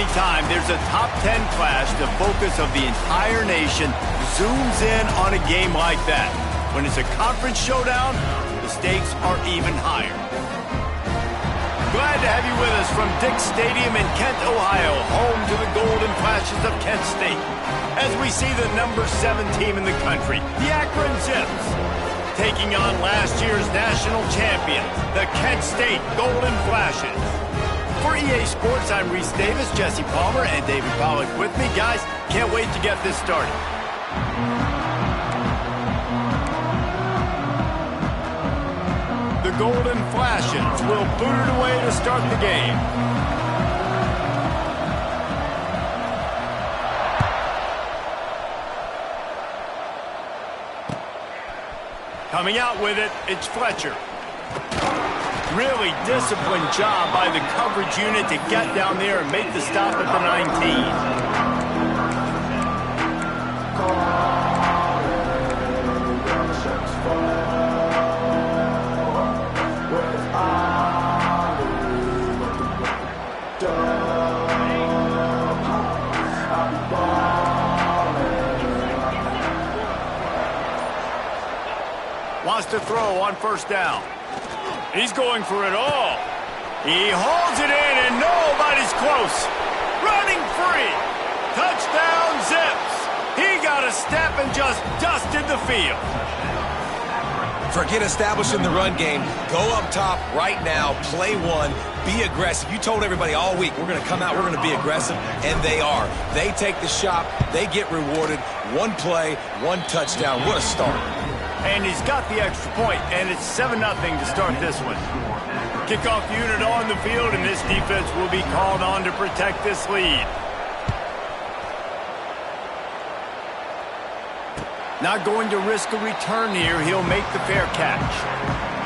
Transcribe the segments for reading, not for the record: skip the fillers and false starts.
Anytime there's a top 10 clash, the focus of the entire nation zooms in on a game like that. When it's a conference showdown, the stakes are even higher. Glad to have you with us from Dick's Stadium in Kent, Ohio, home to the Golden Flashes of Kent State. As we see the number 7 team in the country, the Akron Zips, taking on last year's national champions, the Kent State Golden Flashes. For EA Sports, I'm Reese Davis, Jesse Palmer, and David Pollack with me. Guys, can't wait to get this started. The Golden Flashes will boot it away to start the game. Coming out with it, it's Fletcher. Really disciplined job by the coverage unit to get down there and make the stop at the 19. Wants to throw on first down. He's going for it all. He holds it in, and nobody's close. Running free. Touchdown, Zips. He got a step and just dusted the field. Forget establishing the run game. Go up top right now. Play one. Be aggressive. You told everybody all week, we're going to come out, we're going to be aggressive, and they are. They take the shot. They get rewarded. One play, one touchdown. What a start. And he's got the extra point, and it's 7-0 to start this one. Kickoff unit on the field, and this defense will be called on to protect this lead. Not going to risk a return here. He'll make the fair catch.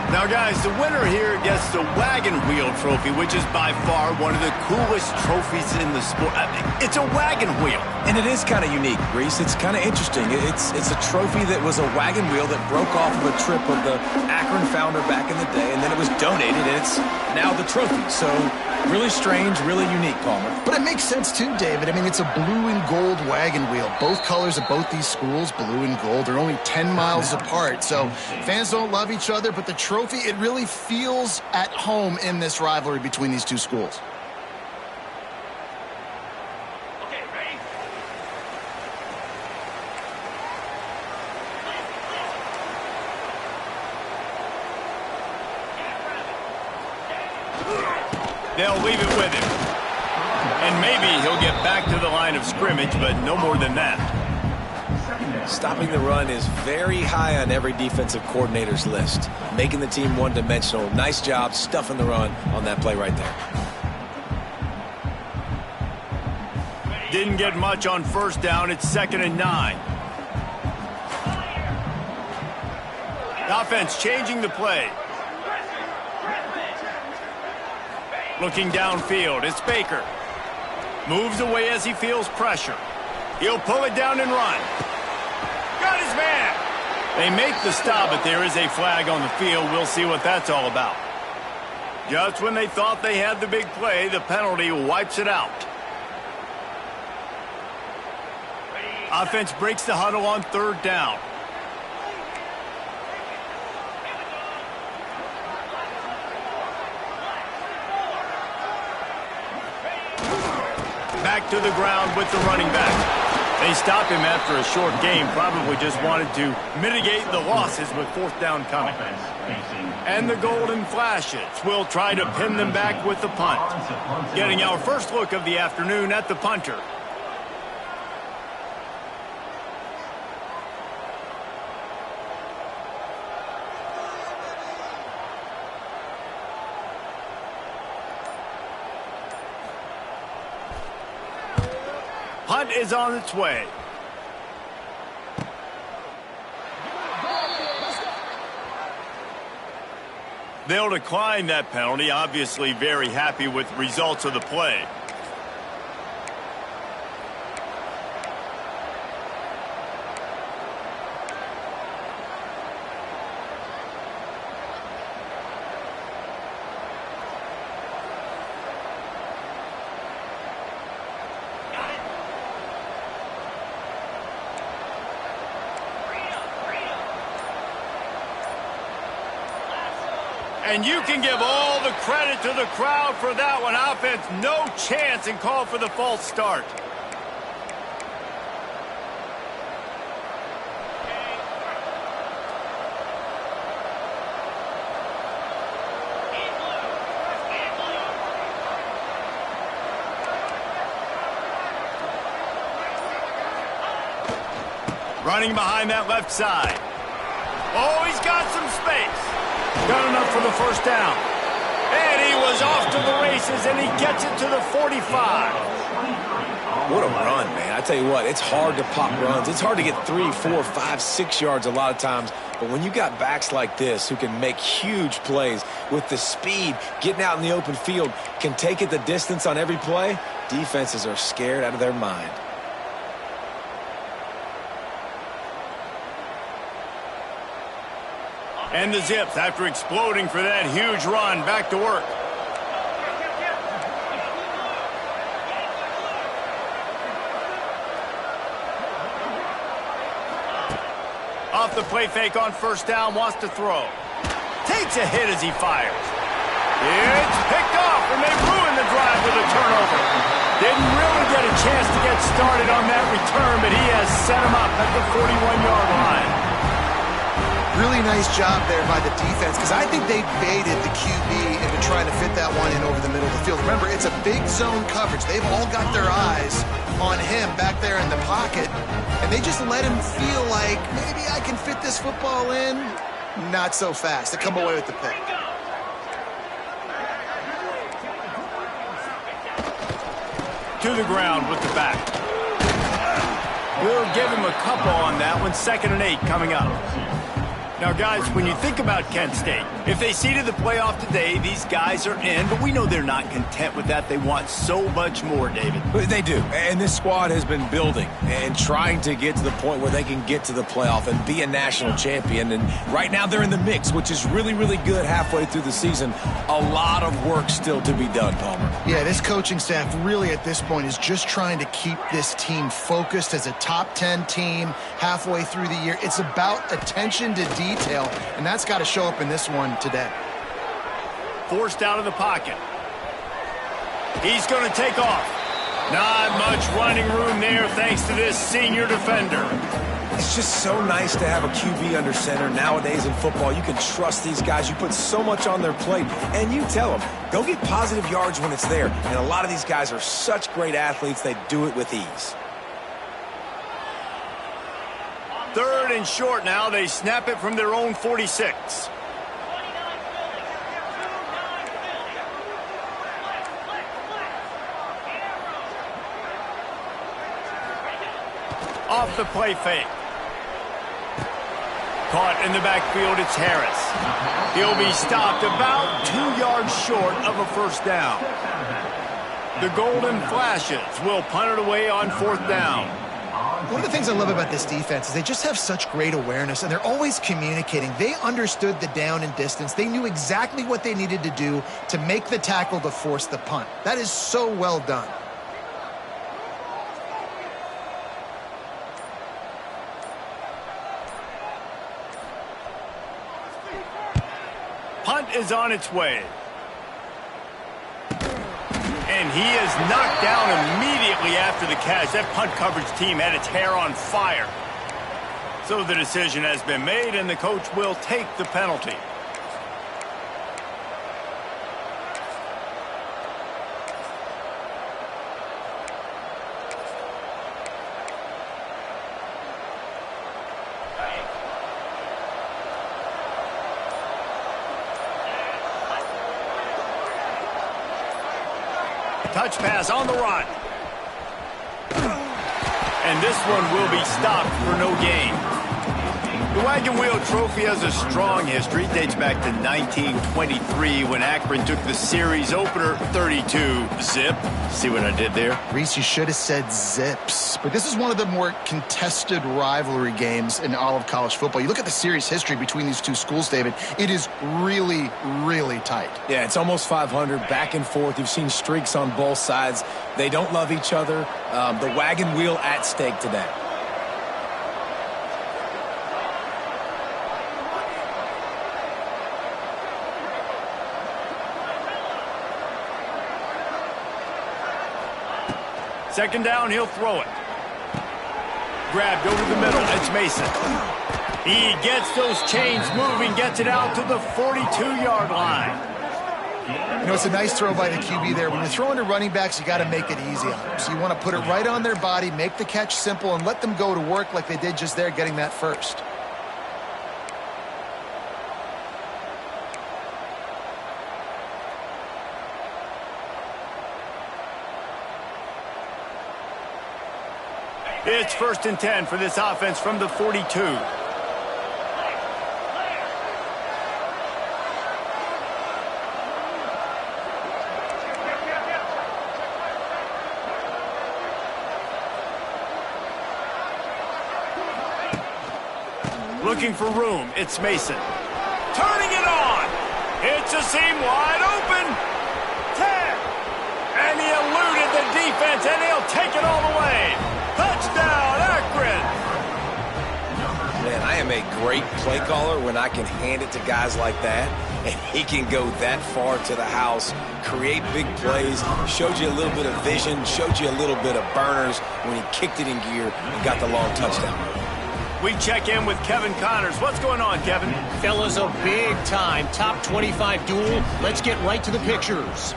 Now, guys, the winner here gets the Wagon Wheel trophy, which is by far one of the coolest trophies in the sport. It's a wagon wheel. And it is kind of unique, Reese. It's kind of interesting. It's a trophy that was a wagon wheel that broke off of a trip of the Akron founder back in the day, and then it was donated, and it's now the trophy. So really strange, really unique, Palmer. But it makes sense, too, David. I mean, it's a blue and gold wagon wheel. Both colors of both these schools, blue and gold, are only 10 miles apart. So fans don't love each other, but the trophy, it really feels at home in this rivalry between these two schools. They'll leave it with him. And maybe he'll get back to the line of scrimmage, but no more than that. Stopping the run is very high on every defensive coordinator's list. Making the team one-dimensional. Nice job stuffing the run on that play right there. Didn't get much on first down. It's 2nd and 9. The offense changing the play. Looking downfield, it's Baker. Moves away as he feels pressure. He'll pull it down and run. Got his man. They make the stop, but there is a flag on the field. We'll see what that's all about. Just when they thought they had the big play, the penalty wipes it out. Offense breaks the huddle on 3rd down. Back to the ground with the running back. They stopped him after a short game, probably just wanted to mitigate the losses with 4th down coming. And the Golden Flashes will try to pin them back with the punt. Getting our first look of the afternoon at the punter. Punt is on its way. They'll decline that penalty, obviously very happy with results of the play. And you can give all the credit to the crowd for that one. Offense, no chance, and call for the false start. Running behind that left side. Oh, he's got some space. Got enough for the first down. And he was off to the races, and he gets it to the 45. What a run, man. I tell you what, it's hard to pop runs. It's hard to get 3, 4, 5, 6 yards a lot of times. But when you got backs like this who can make huge plays with the speed, getting out in the open field, can take it the distance on every play, defenses are scared out of their mind. And the Zips, after exploding for that huge run, back to work. Off the play fake on first down, wants to throw. Takes a hit as he fires. It's picked off, and they ruin the drive with a turnover. Didn't really get a chance to get started on that return, but he has set him up at the 41-yard line. Really nice job there by the defense, because I think they baited the QB into trying to fit that one in over the middle of the field. Remember, it's a big zone coverage. They've all got their eyes on him back there in the pocket, and they just let him feel like, maybe I can fit this football in. Not so fast. They come away with the pick. To the ground with the back. We'll give him a couple on that one. 2nd and 8 coming up. Now, guys, when you think about Kent State, if they seeded the playoff today, these guys are in, but we know they're not content with that. They want so much more, David. They do, and this squad has been building and trying to get to the point where they can get to the playoff and be a national champion, and right now they're in the mix, which is really, really good halfway through the season. A lot of work still to be done, Palmer. Yeah, this coaching staff really at this point is just trying to keep this team focused as a top 10 team halfway through the year. It's about attention to detail, and that's got to show up in this one today. Forced out of the pocket. He's going to take off. Not much running room there thanks to this senior defender. It's just so nice to have a QB under center. Nowadays in football, you can trust these guys. You put so much on their plate, and you tell them, go get positive yards when it's there. And a lot of these guys are such great athletes, they do it with ease. 3rd and short now. They snap it from their own 46. Off the play fake. Caught in the backfield, it's Harris. He'll be stopped about 2 yards short of a first down. The Golden Flashes will punt it away on 4th down. One of the things I love about this defense is they just have such great awareness, and they're always communicating. They understood the down and distance. They knew exactly what they needed to do to make the tackle to force the punt. That is so well done. Punt is on its way. And he is knocked down immediately after the catch. That punt coverage team had its hair on fire. So the decision has been made, and the coach will take the penalty. Touch pass on the run. And this one will be stopped for no gain. The Wagon Wheel Trophy has a strong history. It dates back to 1923 when Akron took the series opener 32-zip. See what I did there? Reese, you should have said zips. But this is one of the more contested rivalry games in all of college football. You look at the series history between these two schools, David. It is really, really tight. Yeah, it's almost 500, back and forth. You've seen streaks on both sides. They don't love each other. The Wagon Wheel at stake today. second down, he'll throw it. Grabbed over the middle. It's Mason. He gets those chains moving, gets it out to the 42-yard line. You know, it's a nice throw by the QB there. When you're throwing to running backs, you got to make it easy on them. So you want to put it right on their body, make the catch simple, and let them go to work like they did just there, getting that first. It's 1st and 10 for this offense from the 42. Looking for room. It's Mason. Turning it on. It's a seam wide open. 10. And he eluded the defense, and he'll take it all the way. Touchdown, Akron! Man, I am a great play caller when I can hand it to guys like that, and he can go that far to the house, create big plays, showed you a little bit of vision, showed you a little bit of burners when he kicked it in gear and got the long touchdown. We check in with Kevin Connors. What's going on, Kevin? Fellas, a big-time top 25 duel. Let's get right to the pictures.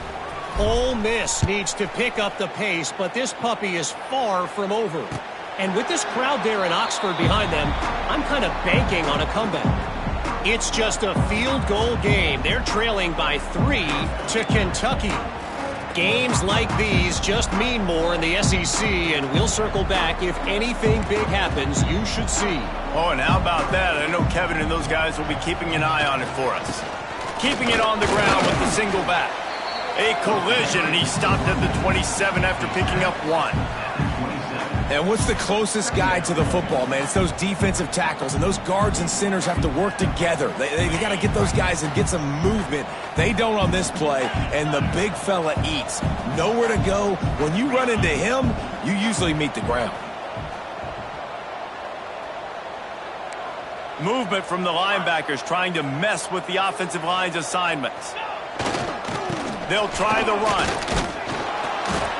Ole Miss needs to pick up the pace, but this puppy is far from over. And with this crowd there in Oxford behind them, I'm kind of banking on a comeback. It's just a field goal game. They're trailing by 3 to Kentucky. Games like these just mean more in the SEC, and we'll circle back if anything big happens you should see. Oh, and how about that? I know Kevin and those guys will be keeping an eye on it for us. Keeping it on the ground with the single back. A collision, and he stopped at the 27 after picking up 1. And what's the closest guy to the football, man? It's those defensive tackles, and those guards and centers have to work together. They got to get those guys and get some movement. They don't on this play, and the big fella eats. Nowhere to go. When you run into him, you usually meet the ground. Movement from the linebackers trying to mess with the offensive line's assignments. They'll try the run.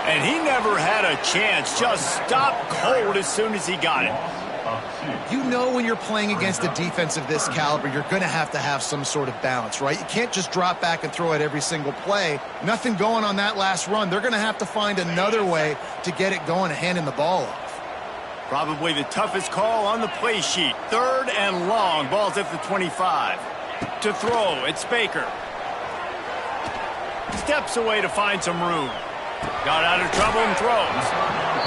And he never had a chance. Just stopped cold as soon as he got it. You know when you're playing against a defense of this caliber, you're going to have some sort of balance, right? You can't just drop back and throw it every single play. Nothing going on that last run. They're going to have to find another way to get it going and handing the ball off. Probably the toughest call on the play sheet. 3rd and long. Ball's at the 25. To throw, it's Baker. Steps away to find some room. Got out of trouble and throws.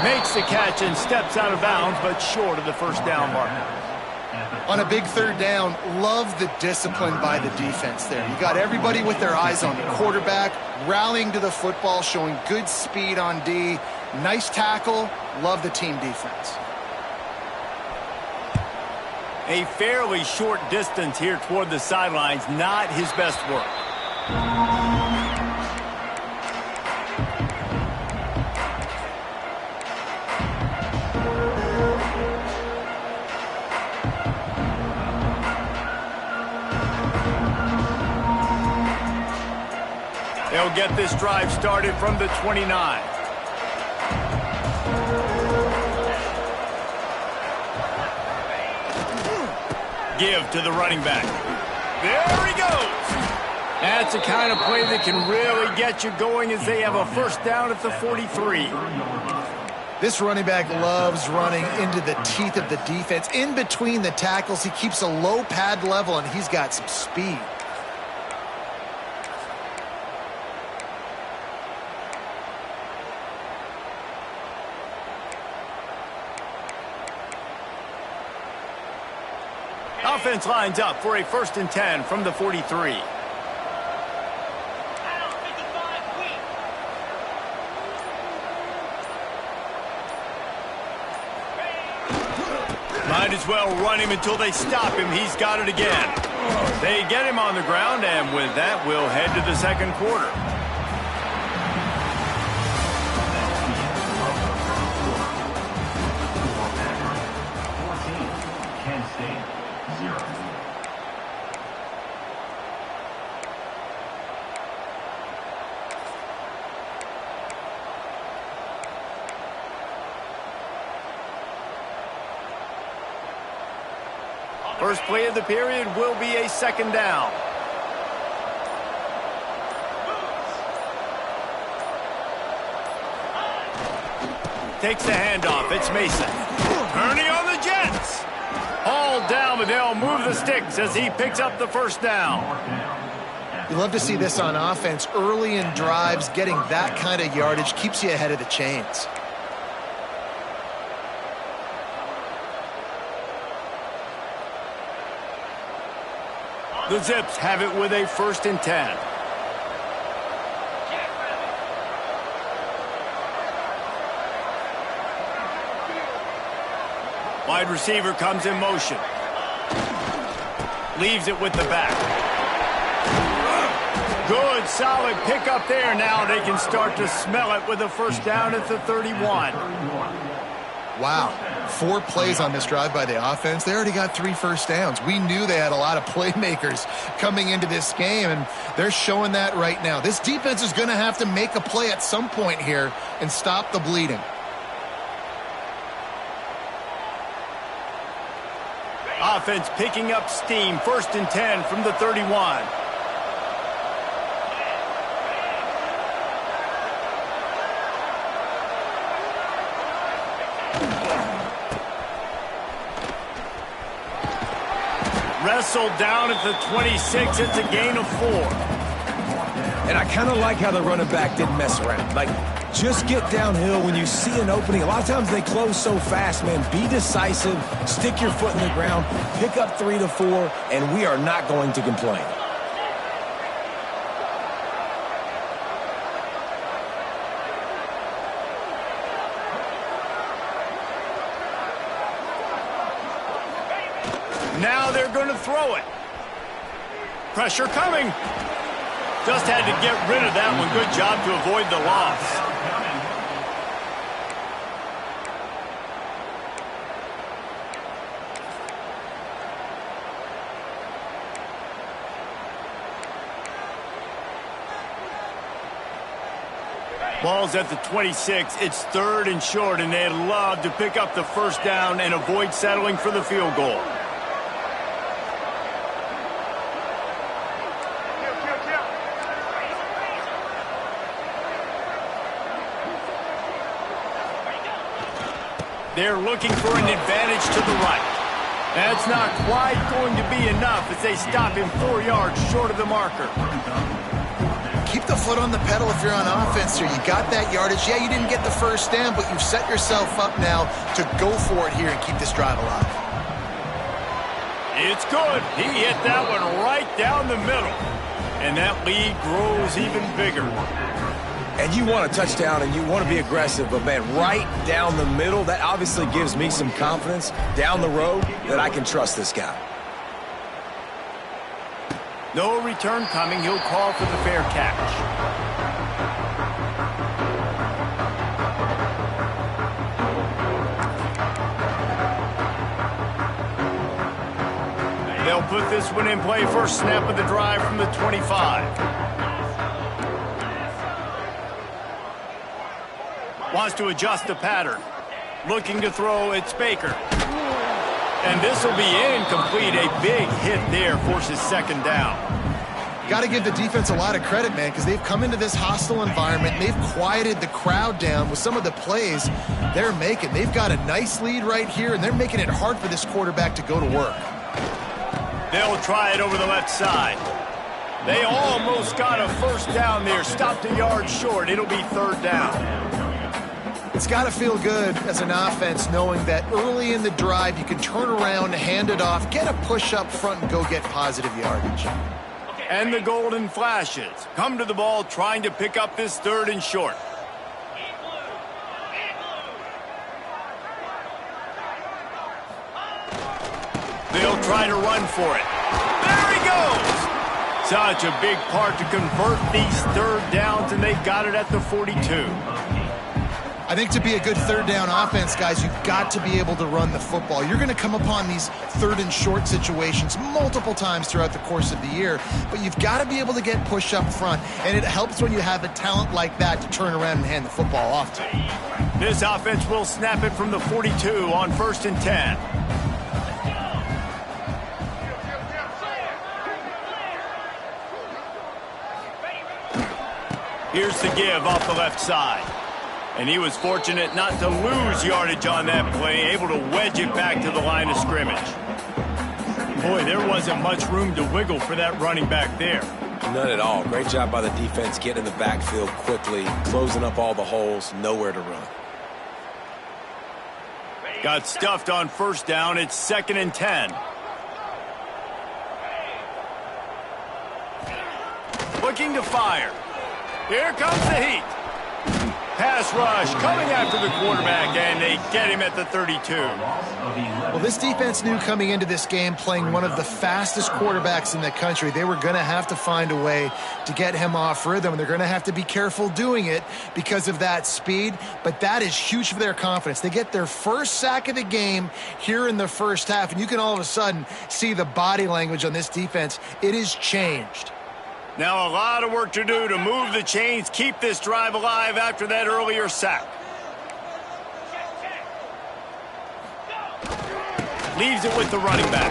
Makes the catch and steps out of bounds, but short of the first down marker. On a big 3rd down, love the discipline by the defense there. You got everybody with their eyes on the quarterback, rallying to the football, showing good speed on D. Nice tackle. Love the team defense. A fairly short distance here toward the sidelines, not his best work. They'll get this drive started from the 29. Give to the running back. There he goes. That's the kind of play that can really get you going as they have a first down at the 43. This running back loves running into the teeth of the defense. In between the tackles, he keeps a low pad level, and he's got some speed. Offense lines up for a 1st and 10 from the 43. Might as well run him until they stop him. He's got it again. They get him on the ground, and with that, we'll head to the second quarter. First play of the period will be a second down. Takes the handoff. It's Mason. Turning on the Jets. All down, but they'll move the sticks as he picks up the first down. You love to see this on offense. Early in drives, getting that kind of yardage keeps you ahead of the chains. The Zips have it with a 1st and 10. Wide receiver comes in motion. Leaves it with the back. Good, solid pickup there. Now they can start to smell it with a first down at the 31. Wow. 4 plays on this drive by the offense. They already got 3 first downs. We knew they had a lot of playmakers coming into this game, and they're showing that right now. This defense is going to have to make a play at some point here and stop the bleeding. Offense picking up steam. 1st and 10 from the 31. Wrestled down at the 26. It's a gain of 4. And I kind of like how the running back didn't mess around. Like, just get downhill when you see an opening. A lot of times they close so fast, man. Be decisive, stick your foot in the ground, pick up 3 to 4, and we are not going to complain. Now they're going to throw it. Pressure coming. Just had to get rid of that one. Good job to avoid the loss. Ball's at the 26. It's 3rd and short, and they'd love to pick up the first down and avoid settling for the field goal. They're looking for an advantage to the right. That's not quite going to be enough as they stop him 4 yards short of the marker. Keep the foot on the pedal if you're on offense here. You got that yardage. Yeah, you didn't get the first down, but you've set yourself up now to go for it here and keep this drive alive. It's good. He hit that one right down the middle. And that lead grows even bigger. And you want a touchdown and you want to be aggressive, but, man, right down the middle, that obviously gives me some confidence down the road that I can trust this guy. No return coming. He'll call for the fair catch. They'll put this one in play. First snap of the drive from the 25. Wants to adjust the pattern. Looking to throw, it's Baker. And this will be incomplete. A big hit there forces 2nd down. Got to give the defense a lot of credit, man, because they've come into this hostile environment. They've quieted the crowd down with some of the plays they're making. They've got a nice lead right here, and they're making it hard for this quarterback to go to work. They'll try it over the left side. They almost got a first down there. Stopped a yard short. It'll be 3rd down. It's got to feel good as an offense knowing that early in the drive you can turn around, hand it off, get a push up front, and go get positive yardage. And the golden flashes come to the ball trying to pick up this 3rd and short. They'll try to run for it. There he goes! Such a big part to convert these 3rd downs, and they've got it at the 42. I think to be a good 3rd down offense, guys, you've got to be able to run the football. You're going to come upon these 3rd and short situations multiple times throughout the course of the year, but you've got to be able to get push up front, and it helps when you have a talent like that to turn around and hand the football off to. This offense will snap it from the 42 on 1st and 10. Here's the give off the left side. And he was fortunate not to lose yardage on that play, able to wedge it back to the line of scrimmage. Boy, there wasn't much room to wiggle for that running back there. None at all. Great job by the defense getting in the backfield quickly, closing up all the holes, nowhere to run. Got stuffed on first down. It's 2nd and 10. Looking to fire. Here comes the heat. Pass rush coming after the quarterback, and they get him at the 32. Well, this defense knew coming into this game, playing one of the fastest quarterbacks in the country, they were going to have to find a way to get him off rhythm, and they're going to have to be careful doing it because of that speed, but that is huge for their confidence. They get their first sack of the game here in the first half, and you can all of a sudden see the body language on this defense. It is changed. Now a lot of work to do to move the chains, keep this drive alive after that earlier sack. Leaves it with the running back.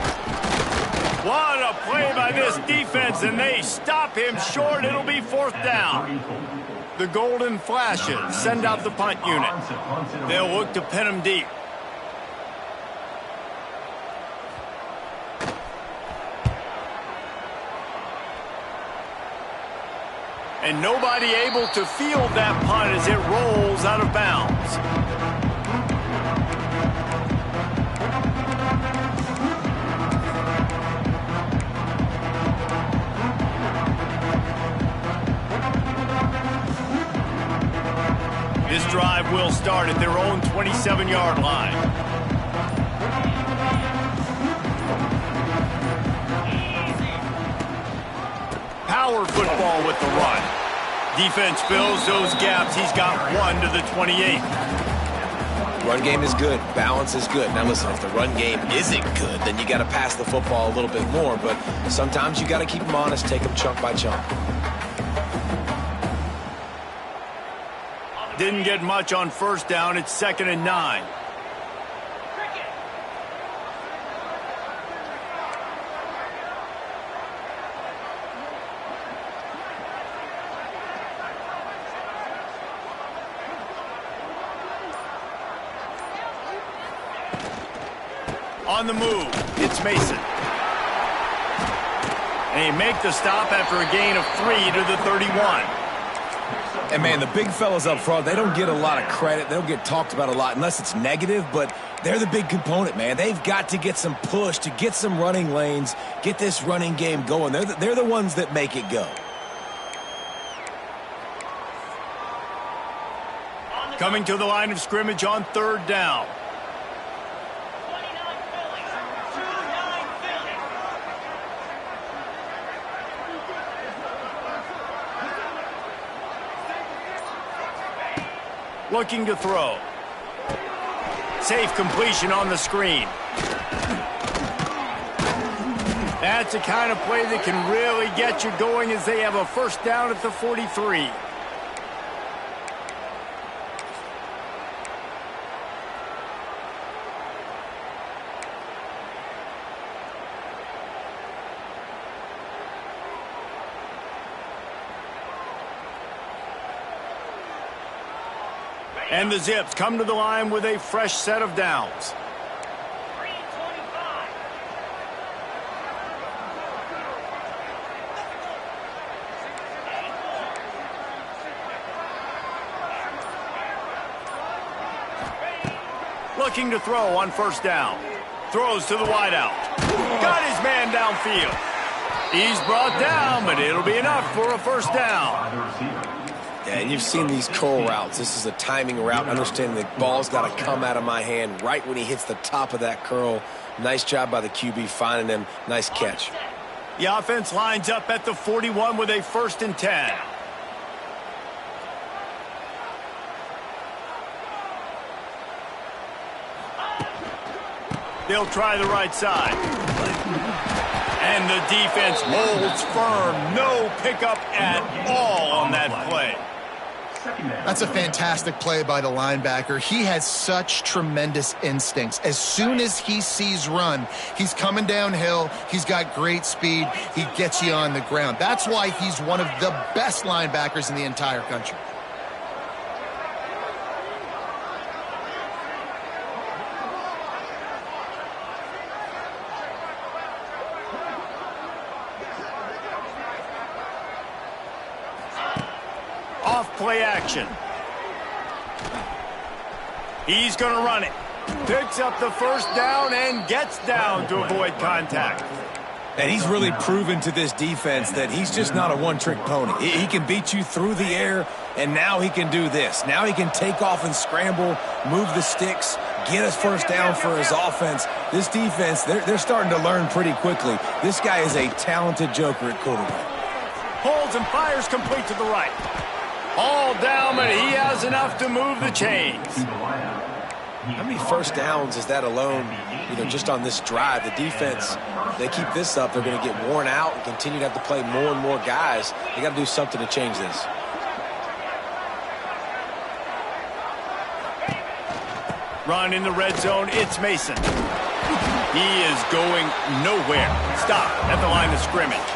What a play by this defense, and they stop him short. It'll be 4th down. The golden flashes send out the punt unit. They'll look to pin him deep. And nobody able to field that punt as it rolls out of bounds. This drive will start at their own 27-yard line. Power football with the run. Defense fills those gaps. He's got 1 to the 28. Run game is good. Balance is good. Now listen, if the run game isn't good, then you got to pass the football a little bit more. But sometimes you got to keep them honest, take them chunk by chunk. Didn't get much on first down. It's 2nd and 9. On the move, it's Mason. And he make the stop after a gain of 3 to the 31. And, man, the big fellas up front, they don't get a lot of credit. They don't get talked about a lot unless it's negative, but they're the big component, man. They've got to get some push, to get some running lanes, get this running game going. They're the ones that make it go. Coming to the line of scrimmage on 3rd down. Looking to throw. Safe completion on the screen. That's the kind of play that can really get you going as they have a first down at the 43. And the Zips come to the line with a fresh set of downs. Looking to throw on first down. Throws to the wideout. Got his man downfield. He's brought down, but it'll be enough for a first down. Yeah, and you've seen these curl routes. This is a timing route, understanding the ball's got to come out of my hand right when he hits the top of that curl. Nice job by the QB finding him. Nice catch. The offense lines up at the 41 with a 1st and 10. They'll try the right side. And the defense holds firm. No pickup at all on that play. That's a fantastic play by the linebacker. He has such tremendous instincts. As soon as he sees run, he's coming downhill. He's got great speed. He gets you on the ground. That's why he's one of the best linebackers in the entire country. Play action. He's going to run it. Picks up the first down and gets down to avoid contact. And he's really proven to this defense that he's just not a one-trick pony. He can beat you through the air, and now he can do this. Now he can take off and scramble, move the sticks, get us first down for his offense. This defense, they're starting to learn pretty quickly. This guy is a talented joker at quarterback. Holds and fires complete to the right. All down, but he has enough to move the chains. How many first downs is that alone, just on this drive? The defense, they keep this up, they're going to get worn out and continue to have to play more and more guys. They got to do something to change this. Run in the red zone, it's Mason. He is going nowhere. Stop at the line of scrimmage.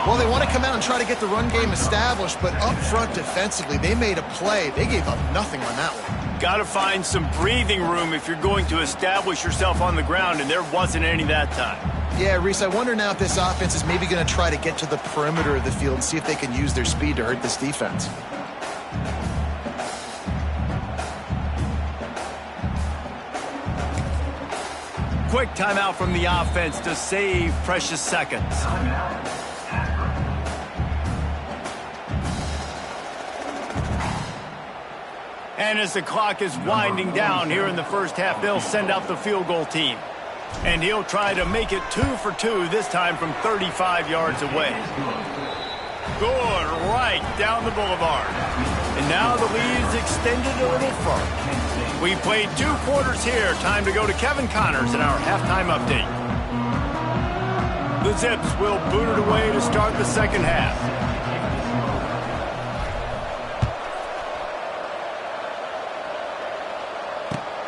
Well, they want to come out and try to get the run game established, but up front defensively, they made a play. They gave up nothing on that one. Got to find some breathing room if you're going to establish yourself on the ground, and there wasn't any that time. Yeah, Reese, I wonder now if this offense is maybe going to try to get to the perimeter of the field and see if they can use their speed to hurt this defense. Quick timeout from the offense to save precious seconds. And as the clock is winding down here in the first half, they'll send out the field goal team. And he'll try to make it 2 for 2, this time from 35 yards away. Good, right down the boulevard. And now the lead is extended a little further. We played 2 quarters here. Time to go to Kevin Connors in our halftime update. The Zips will boot it away to start the second half.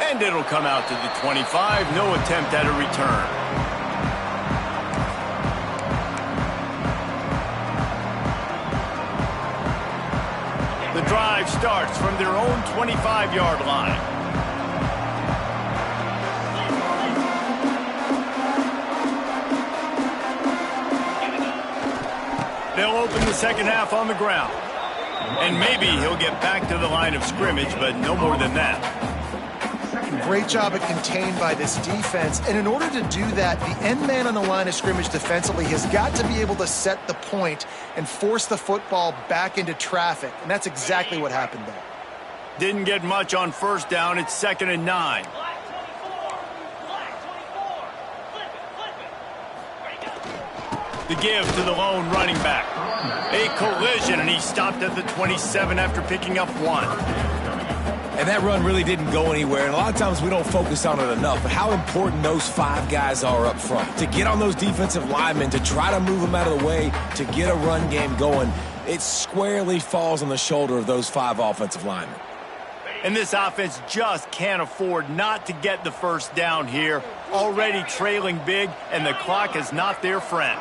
And it'll come out to the 25. No attempt at a return. The drive starts from their own 25-yard line. They'll open the second half on the ground. And maybe he'll get back to the line of scrimmage, but no more than that. Great job at contained by this defense. And in order to do that, the end man on the line of scrimmage defensively has got to be able to set the point and force the football back into traffic. And that's exactly what happened there. Didn't get much on first down. It's 2nd and 9. The give to the lone running back. A collision, and he stopped at the 27 after picking up 1. And that run really didn't go anywhere, and a lot of times we don't focus on it enough, but how important those 5 guys are up front. To get on those defensive linemen, to try to move them out of the way, to get a run game going, it squarely falls on the shoulder of those 5 offensive linemen. And this offense just can't afford not to get the first down here. Already trailing big, and the clock is not their friend.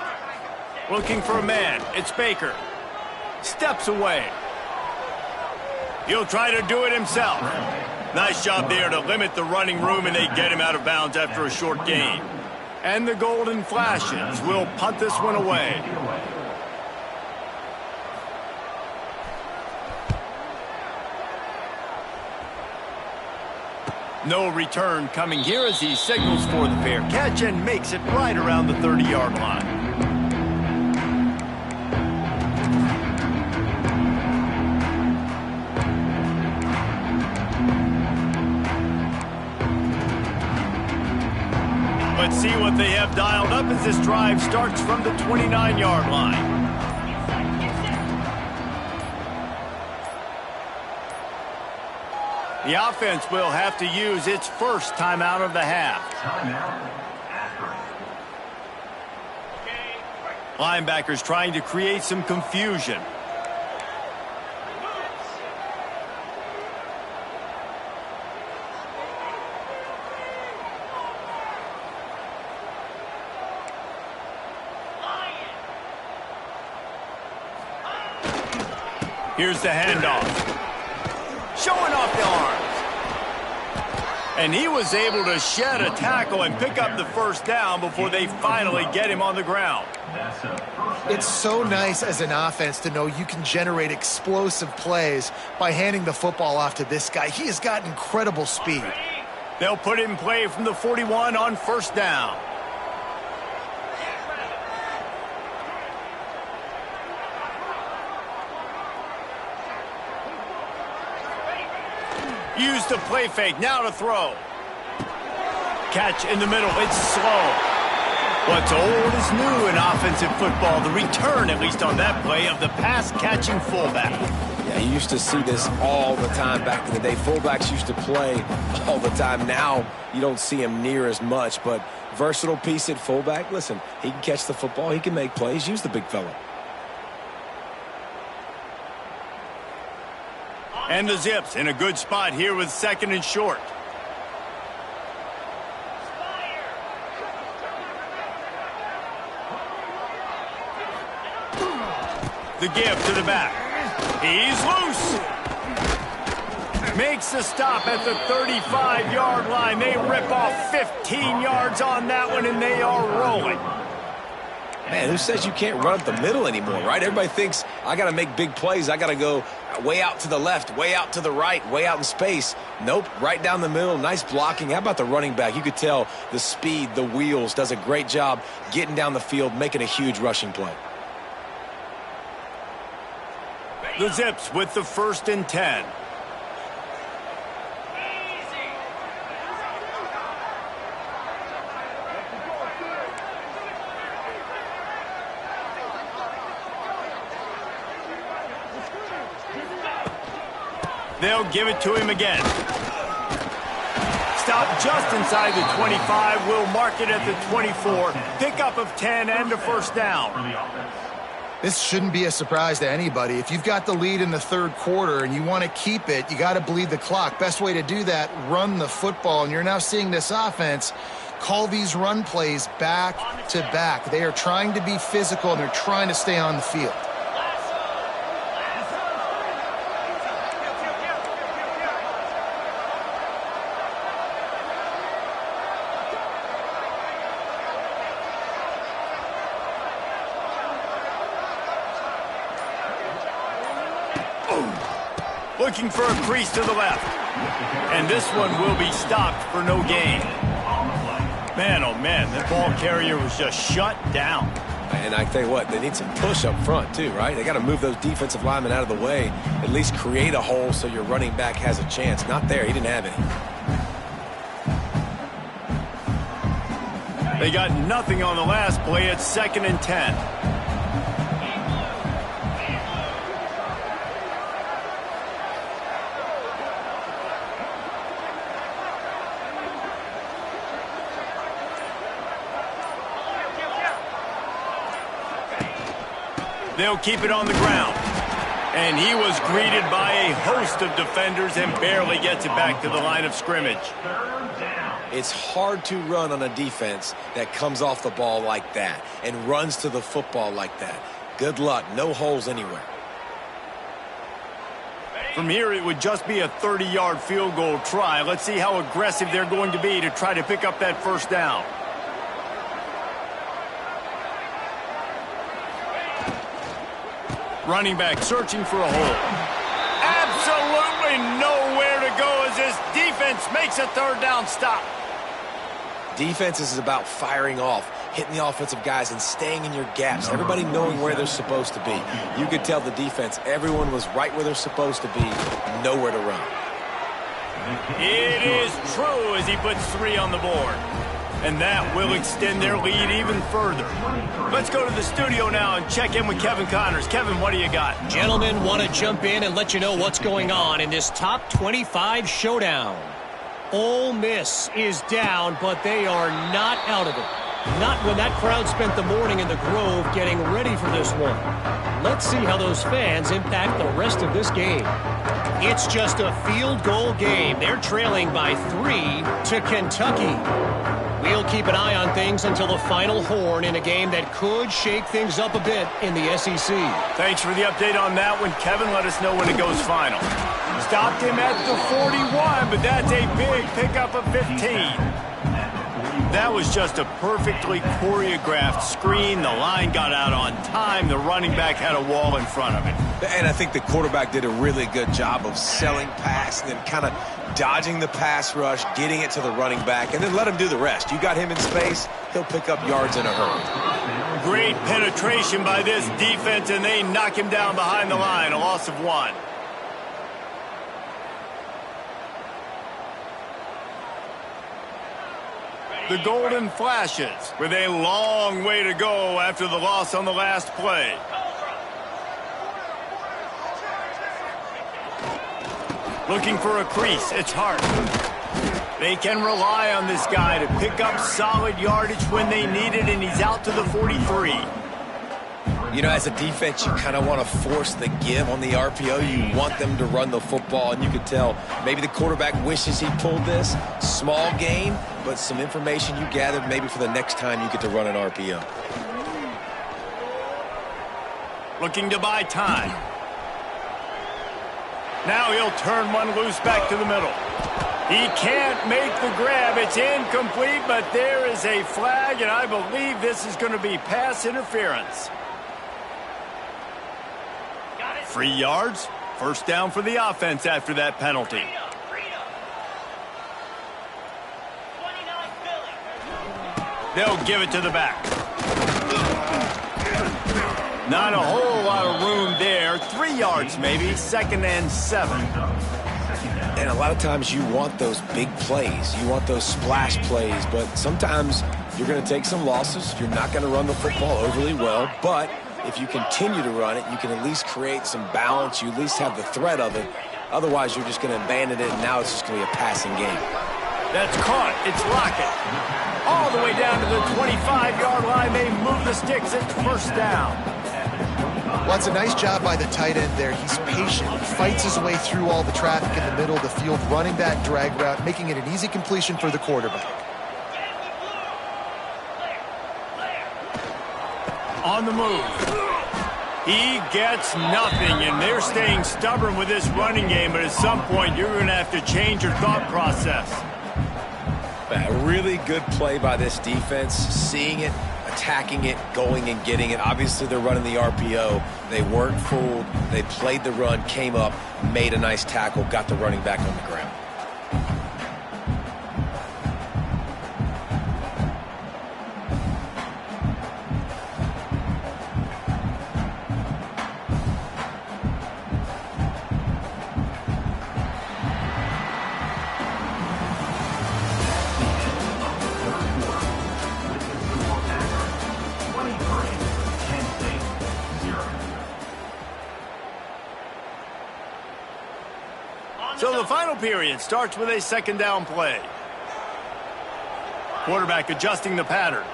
Looking for a man, it's Baker. Steps away. He'll try to do it himself. Nice job there to limit the running room, and they get him out of bounds after a short gain. And the Golden Flashes will punt this one away. No return coming here as he signals for the fair catch and makes it right around the 30-yard line. Let's see what they have dialed up as this drive starts from the 29-yard line. The offense will have to use its first timeout of the half. Linebackers trying to create some confusion. Here's the handoff. Showing off the arms. And he was able to shed a tackle and pick up the first down before they finally get him on the ground. It's so nice as an offense to know you can generate explosive plays by handing the football off to this guy. He has got incredible speed. They'll put it in play from the 41 on first down. Use the play fake, now to throw. Catch in the middle, it's slow. What's old is new in offensive football. The return, at least on that play, of the pass-catching fullback. Yeah, you used to see this all the time back in the day. Fullbacks used to play all the time. Now you don't see him near as much, but versatile piece at fullback. Listen, he can catch the football, he can make plays. Use the big fella. And the Zips in a good spot here with second and short. The give to the back. He's loose. Makes the stop at the 35-yard line. They rip off 15 yards on that one, and they are rolling. Man, who says you can't run up the middle anymore, right? Everybody thinks I got to make big plays. I got to go way out to the left, way out to the right, way out in space. Nope, right down the middle. Nice blocking. How about the running back? You could tell the speed, the wheels, does a great job getting down the field, making a huge rushing play. The Zips with the 1st and 10. They'll give it to him again. Stop just inside the 25. We'll mark it at the 24. Pickup of 10 and a first down. This shouldn't be a surprise to anybody. If you've got the lead in the third quarter and you want to keep it, you got to bleed the clock. Best way to do that, run the football. And you're now seeing this offense call these run plays back to back. They are trying to be physical, and they're trying to stay on the field. Looking for a crease to the left. And this one will be stopped for no gain. Man, oh man, that ball carrier was just shut down. And I tell you what, they need some push up front too, right? They got to move those defensive linemen out of the way, at least create a hole so your running back has a chance. Not there, he didn't have any. They got nothing on the last play. It's 2nd and 10. They'll keep it on the ground. And he was greeted by a host of defenders and barely gets it back to the line of scrimmage. It's hard to run on a defense that comes off the ball like that and runs to the football like that. Good luck. No holes anywhere. From here, it would just be a 30-yard field goal try. Let's see how aggressive they're going to be to try to pick up that first down. Running back searching for a hole. Absolutely nowhere to go as this defense makes a third down stop. Defense is about firing off, hitting the offensive guys and staying in your gaps. Everybody knowing where they're supposed to be. You could tell the defense, everyone was right where they're supposed to be, nowhere to run. It is true as he puts 3 on the board. And that will extend their lead even further. Let's go to the studio now and check in with Kevin Connors. Kevin, what do you got? Gentlemen, want to jump in and let you know what's going on in this top 25 showdown. Ole Miss is down, but they are not out of it. Not when that crowd spent the morning in the Grove getting ready for this one. Let's see how those fans impact the rest of this game. It's just a field goal game. They're trailing by 3 to Kentucky. We'll keep an eye on things until the final horn in a game that could shake things up a bit in the SEC. Thanks for the update on that one, Kevin. Let us know when it goes final. Stopped him at the 41, but that's a big pickup of 15. That was just a perfectly choreographed screen. The line got out on time. The running back had a wall in front of it. And I think the quarterback did a really good job of selling pass and then kind of dodging the pass rush, getting it to the running back, and then let him do the rest. You got him in space, he'll pick up yards in a hurry. Great penetration by this defense, and they knock him down behind the line. A loss of 1. The Golden Flashes with a long way to go after the loss on the last play. Looking for a crease. It's Hart. They can rely on this guy to pick up solid yardage when they need it, and he's out to the 43. You know, as a defense, you kind of want to force the give on the RPO. You want them to run the football, and you could tell maybe the quarterback wishes he pulled this. Small gain, but some information you gathered maybe for the next time you get to run an RPO. Looking to buy time. Now he'll turn one loose back to the middle. He can't make the grab. It's incomplete, but there is a flag, and I believe this is going to be pass interference. 3 yards, first down for the offense after that penalty. They'll give it to the back. Not a whole lot of room there. 3 yards maybe, 2nd and 7. And a lot of times you want those big plays. You want those splash plays, but sometimes you're going to take some losses. You're not going to run the football overly well, but if you continue to run it, you can at least create some balance. You at least have the threat of it. Otherwise, you're just going to abandon it, and now it's just going to be a passing game. That's caught. It's Lockett. All the way down to the 25-yard line. They move the sticks. It's first down. Well, it's a nice job by the tight end there. He's patient. He fights his way through all the traffic in the middle of the field, running that drag route, making it an easy completion for the quarterback. On the move. He gets nothing, and they're staying stubborn with this running game, but at some point you're going to have to change your thought process. A really good play by this defense, seeing it, attacking it, going and getting it. Obviously, they're running the RPO. They weren't fooled. They played the run, came up, made a nice tackle, got the running back on the ground. So the final period starts with a 2nd down play. Quarterback adjusting the pattern.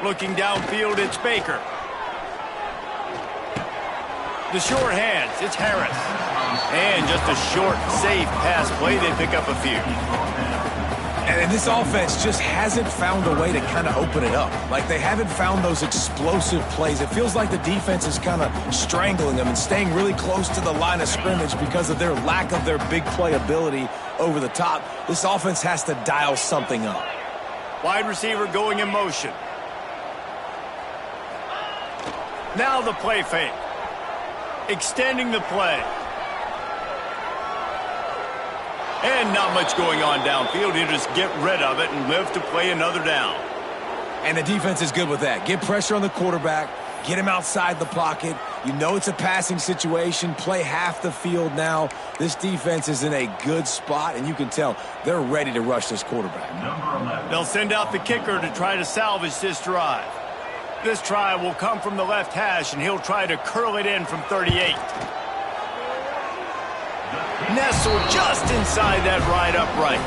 Looking downfield, it's Baker. The short hands, it's Harris. And just a short, safe pass play. They pick up a few. And this offense just hasn't found a way to kind of open it up. Like, they haven't found those explosive plays. It feels like the defense is kind of strangling them and staying really close to the line of scrimmage because of their lack of their big play ability over the top. This offense has to dial something up. Wide receiver going in motion. Now the play fake. Extending the play. And not much going on downfield. He'll just get rid of it and live to play another down. And the defense is good with that. Get pressure on the quarterback. Get him outside the pocket. You know it's a passing situation. Play half the field now. This defense is in a good spot, and you can tell they're ready to rush this quarterback. They'll send out the kicker to try to salvage this drive. This try will come from the left hash, and he'll try to curl it in from 38. Nestled just inside that right upright.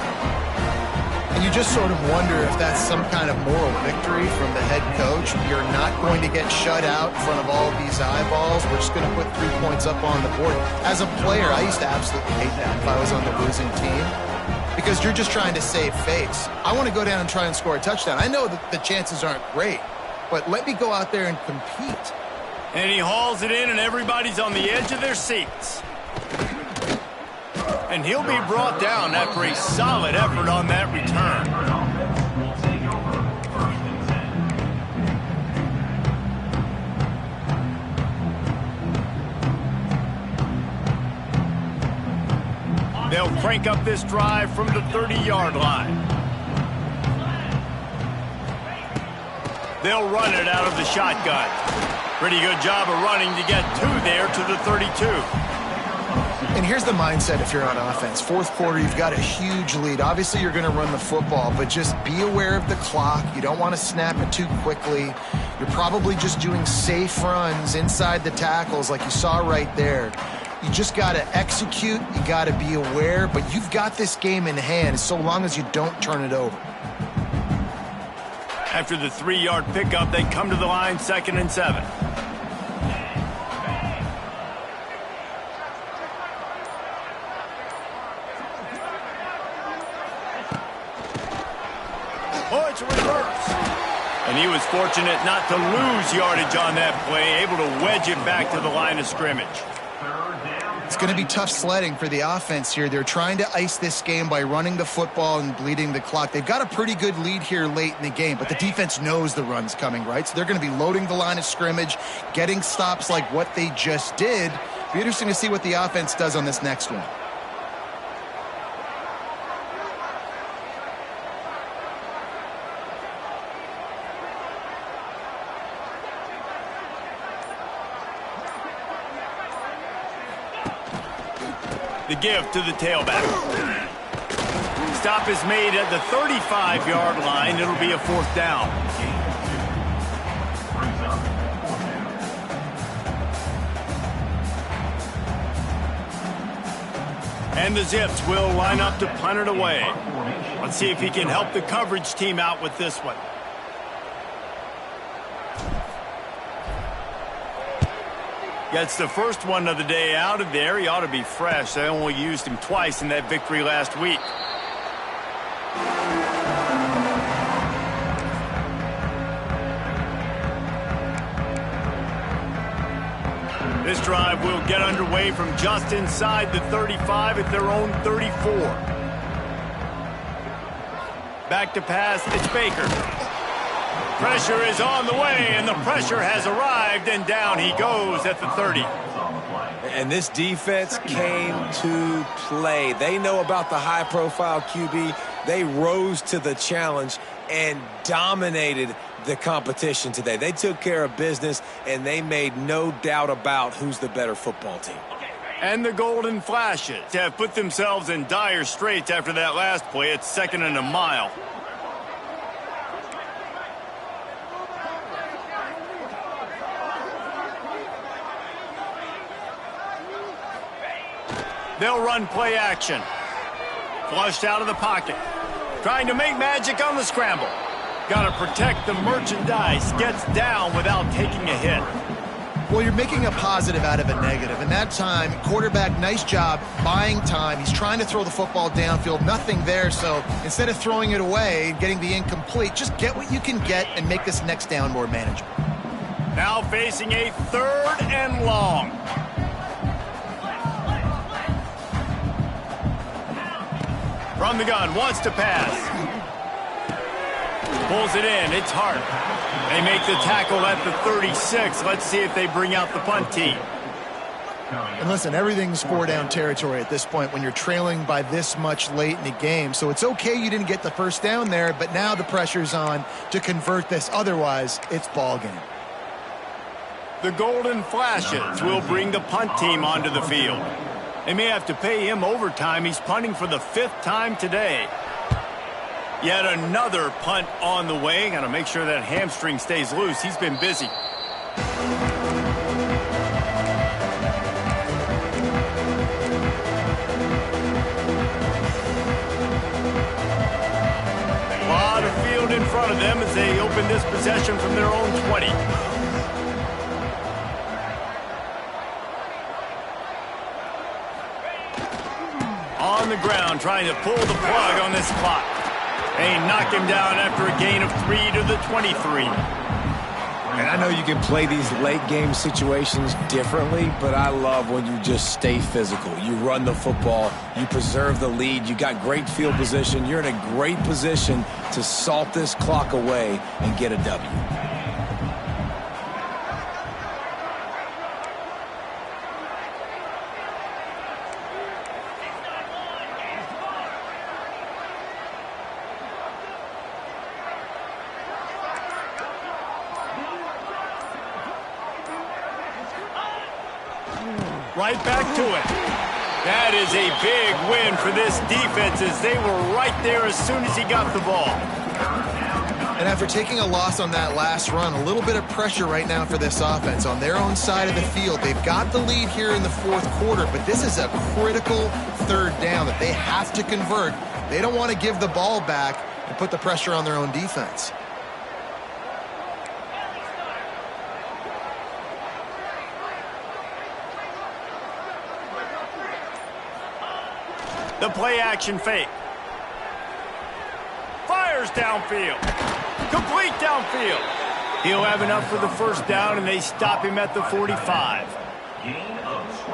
And you just sort of wonder if that's some kind of moral victory from the head coach. You're not going to get shut out in front of all of these eyeballs. We're just going to put 3 points up on the board. As a player, I used to absolutely hate that if I was on the losing team, because you're just trying to save face. I want to go down and try and score a touchdown. I know that the chances aren't great, but let me go out there and compete. And he hauls it in, and everybody's on the edge of their seats. And he'll be brought down after a solid effort on that return. They'll crank up this drive from the 30-yard line. They'll run it out of the shotgun. Pretty good job of running to get there to the 32. And here's the mindset if you're on offense. Fourth quarter, you've got a huge lead. Obviously, you're going to run the football, but just be aware of the clock. You don't want to snap it too quickly. You're probably just doing safe runs inside the tackles like you saw right there. You just got to execute. You got to be aware, but you've got this game in hand so long as you don't turn it over. After the 3-yard pickup, they come to the line 2nd and 7. Oh, it's a reverse. And he was fortunate not to lose yardage on that play, able to wedge it back to the line of scrimmage. It's going to be tough sledding for the offense here. They're trying to ice this game by running the football and bleeding the clock. They've got a pretty good lead here late in the game, but the defense knows the run's coming, right? So they're going to be loading the line of scrimmage, getting stops like what they just did. Be interesting to see what the offense does on this next one. The give to the tailback. Stop is made at the 35-yard line. It'll be a 4th down. And the Zips will line up to punt it away. Let's see if he can help the coverage team out with this one. Gets the first one of the day out of there. He ought to be fresh. They only used him twice in that victory last week. This drive will get underway from just inside the 35 at their own 34. Back to pass, it's Baker. Pressure is on the way, and the pressure has arrived, and down he goes at the 30. And this defense came to play. They know about the high-profile QB. They rose to the challenge and dominated the competition today. They took care of business, and they made no doubt about who's the better football team. And the Golden Flashes have put themselves in dire straits after that last play. It's 2nd and a mile. They'll run play action. Flushed out of the pocket. Trying to make magic on the scramble. Got to protect the merchandise. Gets down without taking a hit. Well, you're making a positive out of a negative. And that time, quarterback, nice job buying time. He's trying to throw the football downfield. Nothing there. So instead of throwing it away and getting the incomplete, just get what you can get and make this next down more manageable. Now facing a 3rd and long. From the gun, wants to pass. Pulls it in, it's Hart. They make the tackle at the 36. Let's see if they bring out the punt team. And listen, everything's 4-down territory at this point when you're trailing by this much late in the game. So it's okay you didn't get the first down there, but now the pressure's on to convert this. Otherwise, it's ball game. The Golden Flashes will bring the punt team onto the field. They may have to pay him overtime. He's punting for the 5th time today. Yet another punt on the way. Got to make sure that hamstring stays loose. He's been busy. A lot of field in front of them as they open this possession from their own 20. On on the ground trying to pull the plug on this clock. They knock him down after a gain of 3 to the 23. And I know you can play these late game situations differently, but I love when you just stay physical. You run the football, you preserve the lead, you got great field position, you're in a great position to salt this clock away and get a W. Right back to it. That is a big win for this defense as they were right there as soon as he got the ball. And after taking a loss on that last run, a little bit of pressure right now for this offense. On their own side of the field, they've got the lead here in the fourth quarter, but this is a critical third down that they have to convert. They don't want to give the ball back and put the pressure on their own defense. The play action fake. Fires downfield. Complete downfield. He'll have enough for the first down, and they stop him at the 45.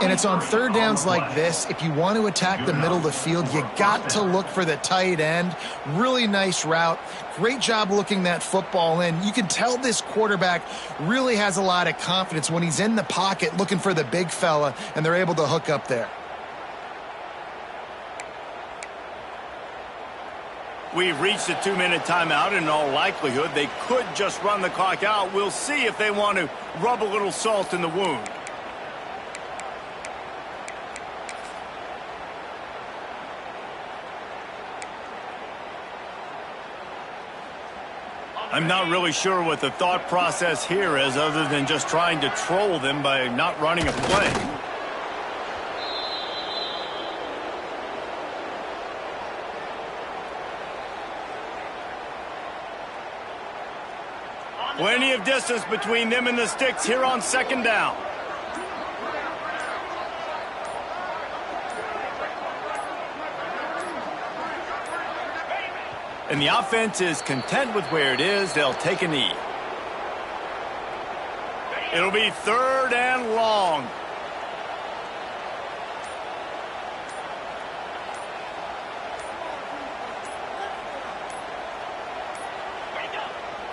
And it's on third downs like this, if you want to attack the middle of the field, you got to look for the tight end. Really nice route. Great job looking that football in. You can tell this quarterback really has a lot of confidence when he's in the pocket looking for the big fella, and they're able to hook up there. We've reached a 2-minute timeout, and in all likelihood, they could just run the clock out. We'll see if they want to rub a little salt in the wound. I'm not really sure what the thought process here is other than just trying to troll them by not running a play. Plenty of distance between them and the sticks here on second down. And the offense is content with where it is. They'll take a knee. It'll be third and long.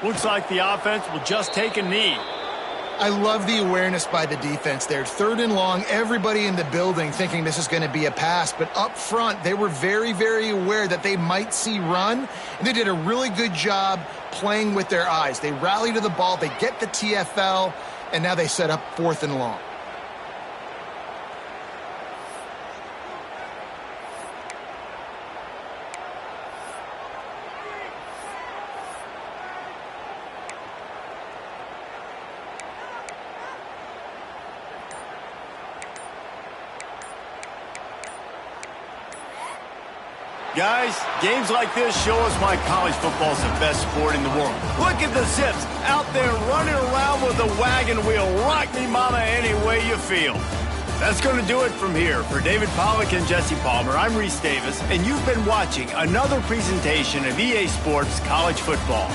Looks like the offense will just take a knee. I love the awareness by the defense there. Third and long, everybody in the building thinking this is going to be a pass. But up front, they were very, very aware that they might see run. And they did a really good job playing with their eyes. They rally to the ball, they get the TFL, and now they set up fourth and long. Guys, games like this show us why college football is the best sport in the world. Look at the Zips out there running around with a wagon wheel. Rock me, mama, any way you feel. That's going to do it from here. For David Pollack and Jesse Palmer, I'm Reese Davis, and you've been watching another presentation of EA Sports College Football.